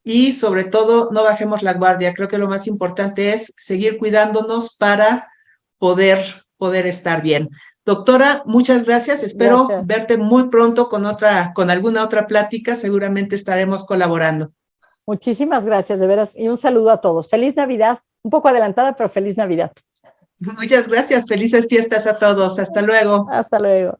y sobre todo no bajemos la guardia. Creo que lo más importante es seguir cuidándonos para poder estar bien. Doctora, muchas gracias. Espero Gracias. verte muy pronto con alguna otra plática. Seguramente estaremos colaborando. Muchísimas gracias, de veras. Y un saludo a todos. Feliz Navidad. Un poco adelantada, pero feliz Navidad. Muchas gracias. Felices fiestas a todos. Hasta luego. Hasta luego.